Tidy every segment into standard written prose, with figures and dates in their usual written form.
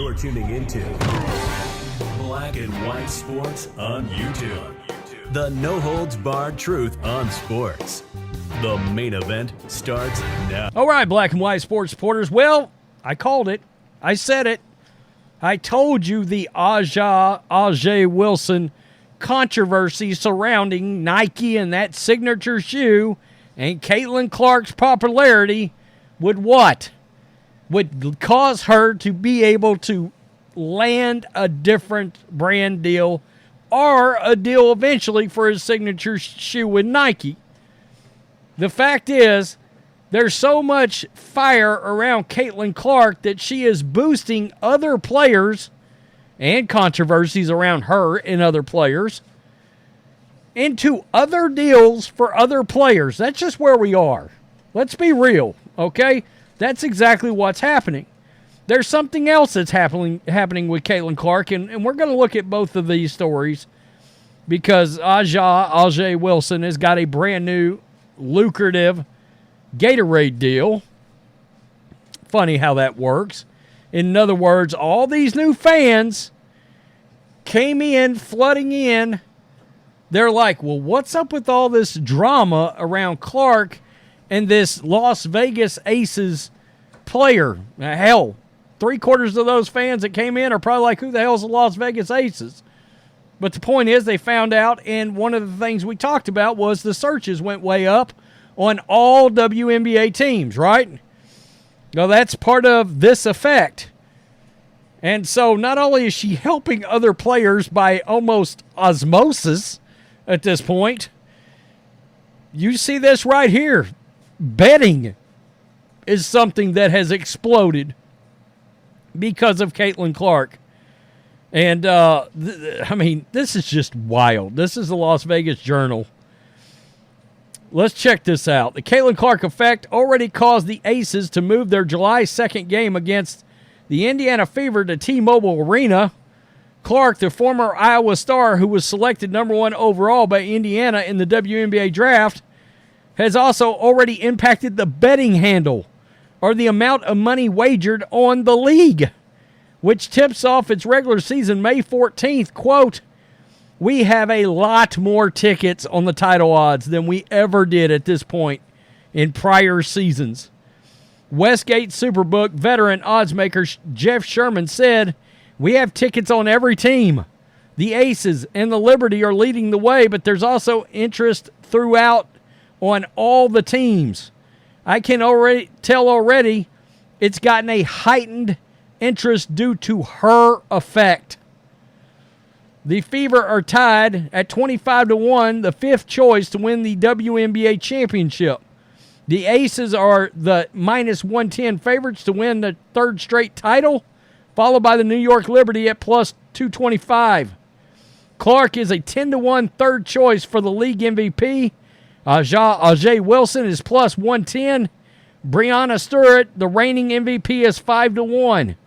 You're tuning into Black and White Sports on YouTube. The no-holds-barred truth on sports. The main event starts now. All right, Black and White Sports supporters. Well, I called it. I said it. I told you the A'ja Wilson controversy surrounding Nike and that signature shoe and Caitlin Clark's popularity would what? Would cause her to be able to land a different brand deal or a deal eventually for his signature shoe with Nike. The fact is, there's so much fire around Caitlin Clark that she is boosting other players and controversies around her and other players into other deals for other players. That's just where we are. Let's be real, okay? That's exactly what's happening. There's something else that's happening with Caitlin Clark, and we're going to look at both of these stories because A'ja Wilson has got a brand new, lucrative Gatorade deal. Funny how that works. In other words, all these new fans came in, flooding in. They're like, well, what's up with all this drama around Clark and this Las Vegas Aces player? Hell, 3/4 of those fans that came in are probably like, who the hell's the Las Vegas Aces? But the point is, they found out, and one of the things we talked about was the searches went way up on all WNBA teams, right? Now, that's part of this effect. And so not only is she helping other players by almost osmosis at this point, you see this right here. Betting is something that has exploded because of Caitlin Clark. And, this is just wild. This is the Las Vegas Journal. Let's check this out. The Caitlin Clark effect already caused the Aces to move their July 2nd game against the Indiana Fever to T-Mobile Arena. Clark, the former Iowa star who was selected number 1 overall by Indiana in the WNBA draft, has also already impacted the betting handle, or the amount of money wagered on the league, which tips off its regular season May 14th. Quote, "We have a lot more tickets on the title odds than we ever did at this point in prior seasons." Westgate Superbook veteran oddsmaker Jeff Sherman said, "We have tickets on every team. The Aces and the Liberty are leading the way, but there's also interest throughout on all the teams. I can already tell it's gotten a heightened interest due to her effect." The Fever are tied at 25-1, the 5th choice to win the WNBA championship. The Aces are the -110 favorites to win the 3rd straight title, followed by the New York Liberty at +225. Clark is a 10-1 3rd choice for the league MVP. A'ja Wilson is +110. Breanna Stewart, the reigning MVP, is 5-1.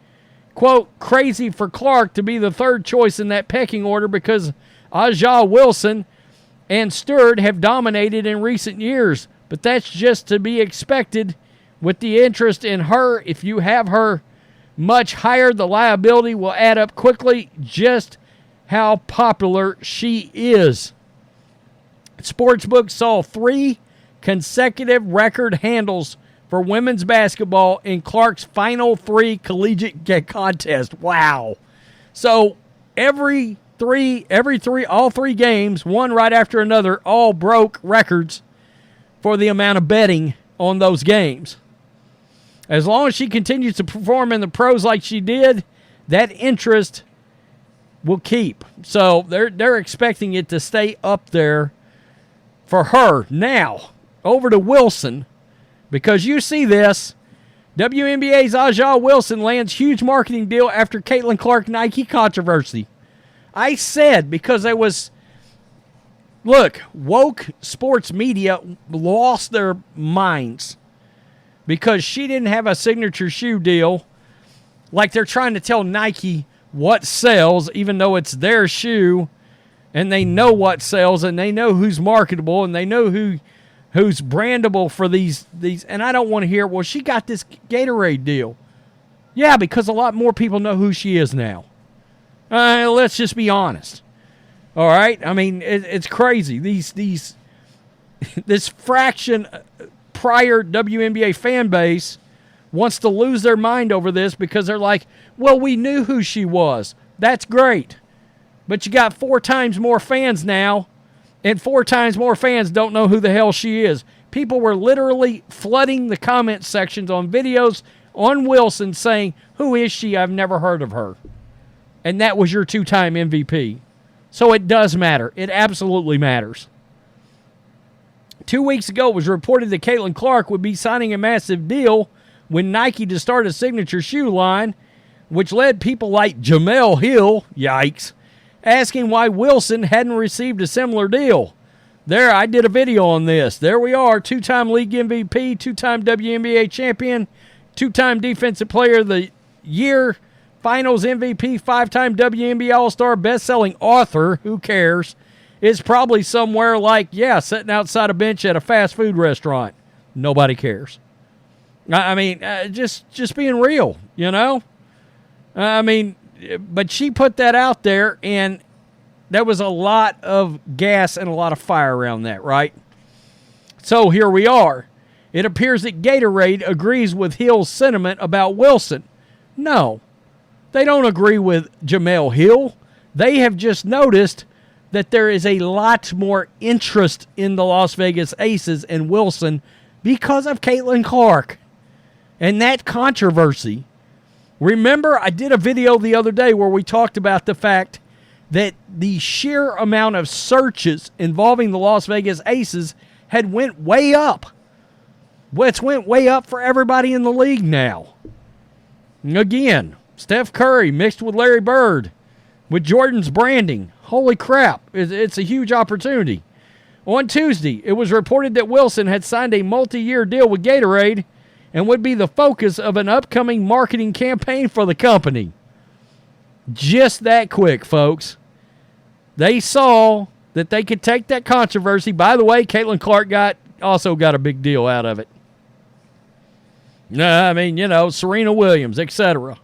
Quote, "Crazy for Clark to be the 3rd choice in that pecking order because A'ja Wilson and Stewart have dominated in recent years, but that's just to be expected with the interest in her. If you have her much higher, the liability will add up quickly, just how popular she is." Sportsbook saw 3 consecutive record handles for women's basketball in Clark's final 3 collegiate contests. Wow. So all 3 games, one right after another, all broke records for the amount of betting on those games. As long as she continues to perform in the pros like she did, that interest will keep. So they're expecting it to stay up there for her. Now, over to Wilson. Because you see this, WNBA's A'ja Wilson lands huge marketing deal after Caitlin Clark Nike controversy. I said because there was, look, woke sports media lost their minds because she didn't have a signature shoe deal. Like they're trying to tell Nike what sells, even though it's their shoe, and they know what sells, and they know who's marketable, and they know who's brandable for these. And I don't want to hear, well, she got this Gatorade deal. Yeah, because a lot more people know who she is now. Let's just be honest. All right? I mean, it's crazy. This fraction prior WNBA fan base wants to lose their mind over this because they're like, well, we knew who she was. That's great. But you got 4 times more fans now, and 4 times more fans don't know who the hell she is. People were literally flooding the comment sections on videos on Wilson saying, who is she? I've never heard of her. And that was your 2-time MVP. So it does matter. It absolutely matters. 2 weeks ago, it was reported that Caitlin Clark would be signing a massive deal with Nike to start a signature shoe line, which led people like Jamel Hill, yikes, asking why Wilson hadn't received a similar deal. There, I did a video on this. There we are, 2-time league MVP, 2-time WNBA champion, 2-time defensive player of the year, finals MVP, 5-time WNBA All-Star, best-selling author, who cares, is probably somewhere like, sitting outside a bench at a fast food restaurant. Nobody cares. I mean, just being real, you know? I mean, but she put that out there, and there was a lot of gas and a lot of fire around that, right? So here we are. It appears that Gatorade agrees with Hill's sentiment about Wilson. No, they don't agree with Jamel Hill. They have just noticed that there is a lot more interest in the Las Vegas Aces and Wilson because of Caitlin Clark and that controversy. Remember, I did a video the other day where we talked about the fact that the sheer amount of searches involving the Las Vegas Aces had went way up. Well, it's went way up for everybody in the league now. Again, Steph Curry mixed with Larry Bird, with Jordan's branding. Holy crap, it's a huge opportunity. On Tuesday, it was reported that Wilson had signed a multi-year deal with Gatorade and would be the focus of an upcoming marketing campaign for the company. Just that quick, folks. They saw that they could take that controversy. By the way, Caitlin Clark also got a big deal out of it. I mean, Serena Williams, etc.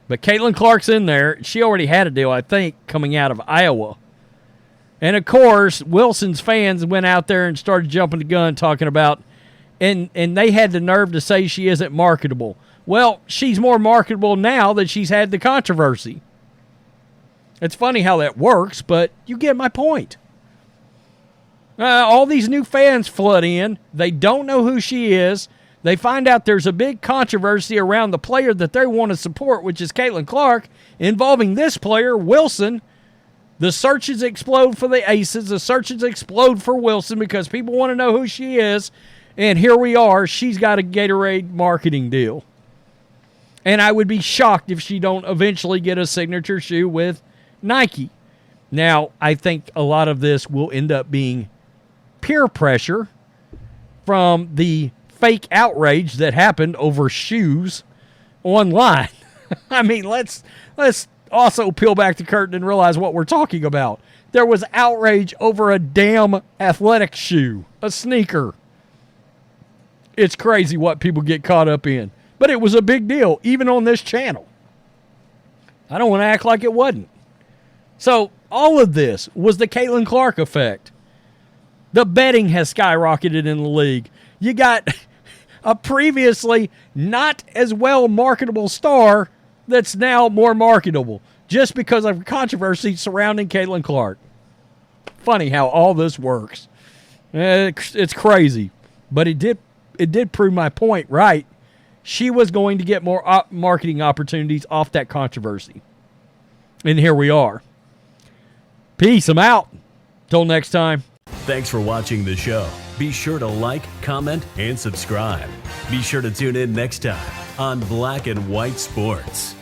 But Caitlin Clark's in there. She already had a deal, I think, coming out of Iowa. And, of course, Wilson's fans went out there and started jumping the gun talking about, and they had the nerve to say she isn't marketable. Well, she's more marketable now that she's had the controversy. It's funny how that works, but you get my point. All these new fans flood in. They don't know who she is. They find out there's a big controversy around the player that they want to support, which is Caitlin Clark, involving this player, Wilson. The searches explode for the Aces. The searches explode for Wilson because people want to know who she is. And here we are. She's got a Gatorade marketing deal. And I would be shocked if she don't eventually get a signature shoe with Nike. Now, I think a lot of this will end up being peer pressure from the fake outrage that happened over shoes online. I mean, let's also peel back the curtain and realize what we're talking about. There was outrage over a damn athletic shoe, a sneaker. It's crazy what people get caught up in. But it was a big deal, even on this channel. I don't want to act like it wasn't. So, all of this was the Caitlin Clark effect. The betting has skyrocketed in the league. You got a previously not as well marketable star that's now more marketable just because of controversy surrounding Caitlin Clark. Funny how all this works. It's crazy. But it did prove my point right. She was going to get more marketing opportunities off that controversy. And here we are. Peace. I'm out. Till next time. Thanks for watching the show. Be sure to like, comment, and subscribe. Be sure to tune in next time on Black and White Sports.